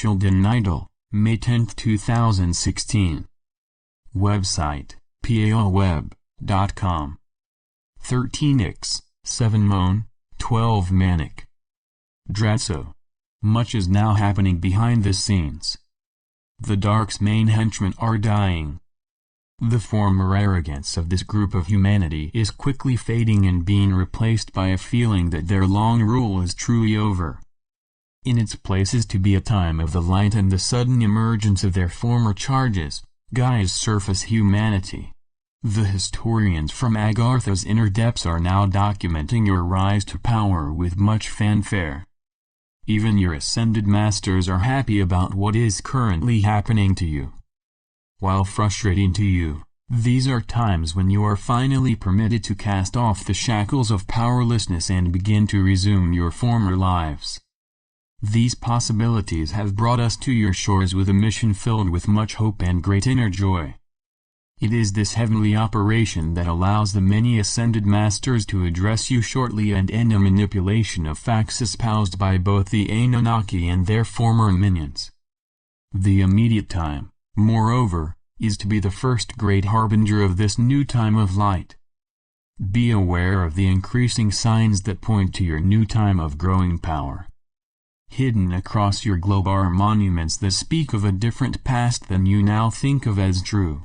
Sheldan Nidle, May 10, 2016. Website, paolweb.com. 13x, 7 Moan, 12 Manik. Dratzo. Much is now happening behind the scenes. The Dark's main henchmen are dying. The former arrogance of this group of humanity is quickly fading and being replaced by a feeling that their long rule is truly over. In its place is to be a time of the light and the sudden emergence of their former charges, Gaia's surface humanity. The historians from Agartha's inner depths are now documenting your rise to power with much fanfare. Even your ascended masters are happy about what is currently happening to you. While frustrating to you, these are times when you are finally permitted to cast off the shackles of powerlessness and begin to resume your former lives. These possibilities have brought us to your shores with a mission filled with much hope and great inner joy. It is this heavenly operation that allows the many ascended masters to address you shortly and end a manipulation of facts espoused by both the Anunnaki and their former minions. The immediate time, moreover, is to be the first great harbinger of this new time of light. Be aware of the increasing signs that point to your new time of growing power. Hidden across your globe are monuments that speak of a different past than you now think of as true.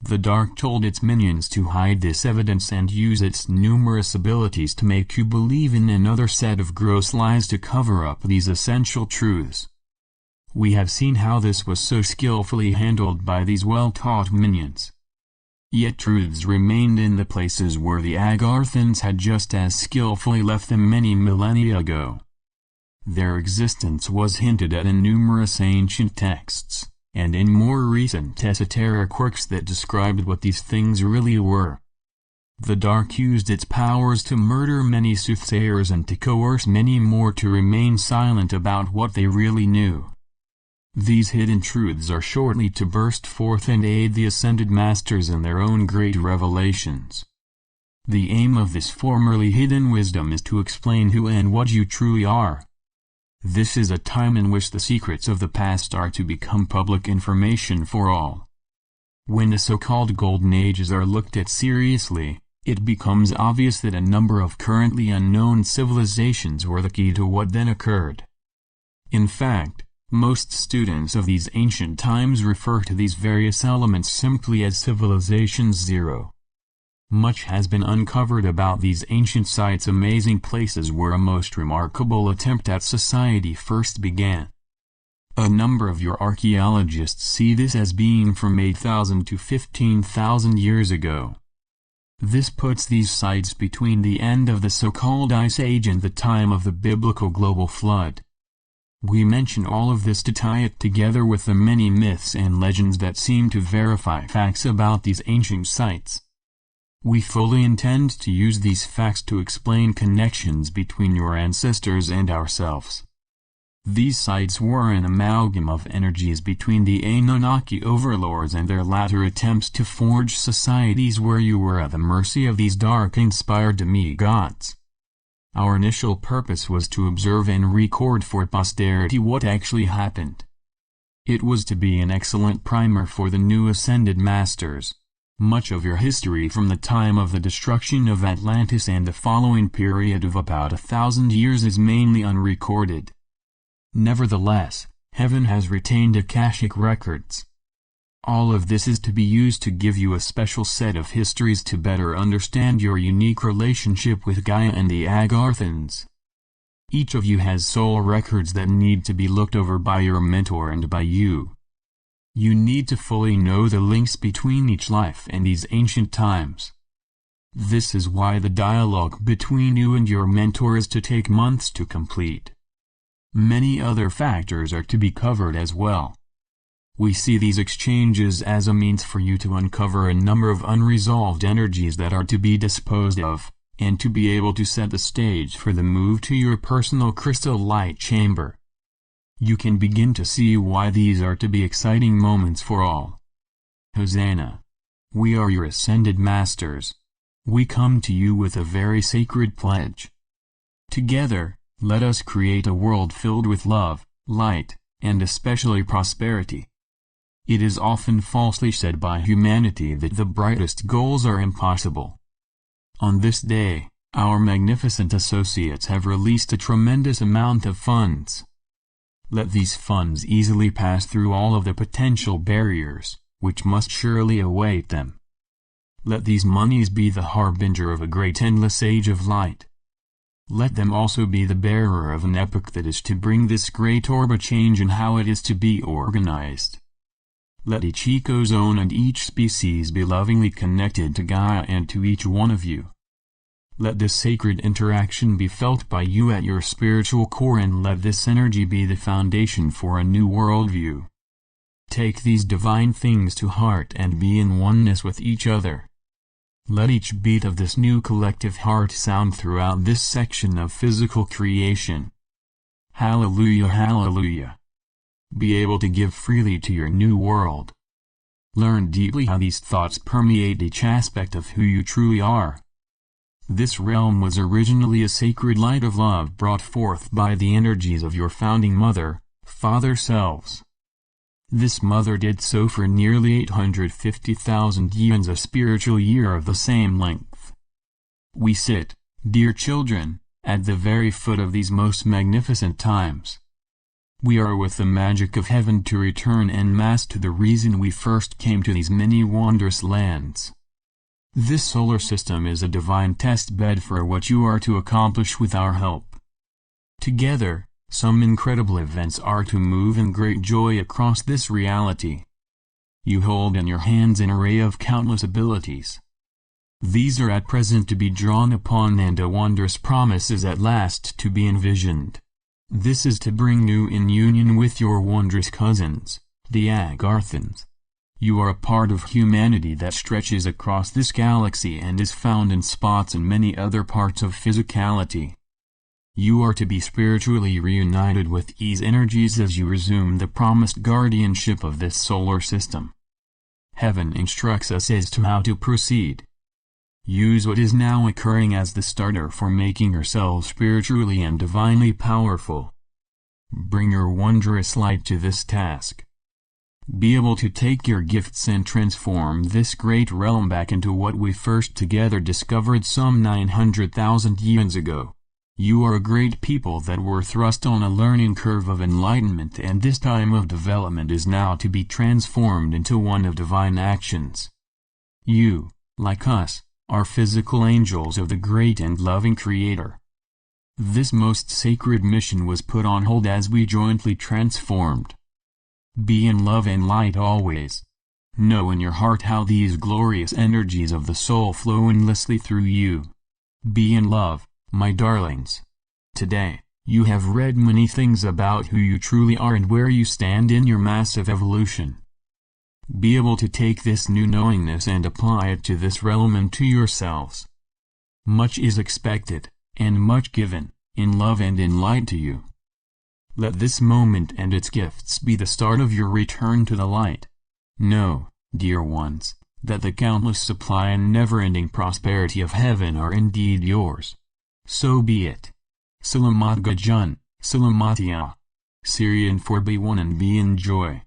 The Dark told its minions to hide this evidence and use its numerous abilities to make you believe in another set of gross lies to cover up these essential truths. We have seen how this was so skillfully handled by these well-taught minions. Yet truths remained in the places where the Agarthans had just as skillfully left them many millennia ago. Their existence was hinted at in numerous ancient texts, and in more recent esoteric works that described what these things really were. The Dark used its powers to murder many soothsayers and to coerce many more to remain silent about what they really knew. These hidden truths are shortly to burst forth and aid the ascended masters in their own great revelations. The aim of this formerly hidden wisdom is to explain who and what you truly are. This is a time in which the secrets of the past are to become public information for all. When the so-called Golden Ages are looked at seriously, it becomes obvious that a number of currently unknown civilizations were the key to what then occurred. In fact, most students of these ancient times refer to these various elements simply as Civilization Zero. Much has been uncovered about these ancient sites, amazing places where a most remarkable attempt at society first began. A number of your archaeologists see this as being from 8,000 to 15,000 years ago. This puts these sites between the end of the so-called Ice Age and the time of the biblical global flood. We mention all of this to tie it together with the many myths and legends that seem to verify facts about these ancient sites. We fully intend to use these facts to explain connections between your ancestors and ourselves. These sites were an amalgam of energies between the Anunnaki overlords and their latter attempts to forge societies where you were at the mercy of these dark-inspired demigods. Our initial purpose was to observe and record for posterity what actually happened. It was to be an excellent primer for the new ascended masters. Much of your history from the time of the destruction of Atlantis and the following period of about 1,000 years is mainly unrecorded. Nevertheless, heaven has retained Akashic records. All of this is to be used to give you a special set of histories to better understand your unique relationship with Gaia and the Agarthans. Each of you has soul records that need to be looked over by your mentor and by you. You need to fully know the links between each life and these ancient times. This is why the dialogue between you and your mentor is to take months to complete. Many other factors are to be covered as well. We see these exchanges as a means for you to uncover a number of unresolved energies that are to be disposed of, and to be able to set the stage for the move to your personal crystal light chamber. You can begin to see why these are to be exciting moments for all. Hosanna! We are your ascended masters. We come to you with a very sacred pledge. Together, let us create a world filled with love, light, and especially prosperity. It is often falsely said by humanity that the brightest goals are impossible. On this day, our magnificent associates have released a tremendous amount of funds. Let these funds easily pass through all of the potential barriers, which must surely await them. Let these monies be the harbinger of a great endless age of light. Let them also be the bearer of an epoch that is to bring this great orb a change in how it is to be organized. Let each ecozone and each species be lovingly connected to Gaia and to each one of you. Let this sacred interaction be felt by you at your spiritual core, and let this energy be the foundation for a new worldview. Take these divine things to heart and be in oneness with each other. Let each beat of this new collective heart sound throughout this section of physical creation. Hallelujah, hallelujah. Be able to give freely to your new world. Learn deeply how these thoughts permeate each aspect of who you truly are. This realm was originally a sacred light of love brought forth by the energies of your founding mother, father selves. This mother did so for nearly 850,000 eons, a spiritual year of the same length. We sit, dear children, at the very foot of these most magnificent times. We are with the magic of heaven to return en masse to the reason we first came to these many wondrous lands. This solar system is a divine test bed for what you are to accomplish with our help. Together, some incredible events are to move in great joy across this reality. You hold in your hands an array of countless abilities. These are at present to be drawn upon, and a wondrous promise is at last to be envisioned. This is to bring you in union with your wondrous cousins, the Agarthans. You are a part of humanity that stretches across this galaxy and is found in spots in many other parts of physicality. You are to be spiritually reunited with these energies as you resume the promised guardianship of this solar system. Heaven instructs us as to how to proceed. Use what is now occurring as the starter for making yourselves spiritually and divinely powerful. Bring your wondrous light to this task. Be able to take your gifts and transform this great realm back into what we first together discovered some 900,000 eons ago. You are a great people that were thrust on a learning curve of enlightenment, and this time of development is now to be transformed into one of divine actions. You, like us, are physical angels of the great and loving Creator. This most sacred mission was put on hold as we jointly transformed. Be in love and light always. Know in your heart how these glorious energies of the soul flow endlessly through you. Be in love, my darlings. Today, you have read many things about who you truly are and where you stand in your massive evolution. Be able to take this new knowingness and apply it to this realm and to yourselves. Much is expected, and much given, in love and in light to you. Let this moment and its gifts be the start of your return to the light. Know, dear ones, that the countless supply and never-ending prosperity of heaven are indeed yours. So be it. Salamat Gajan, Salamatia. Syrian for be one and be in joy.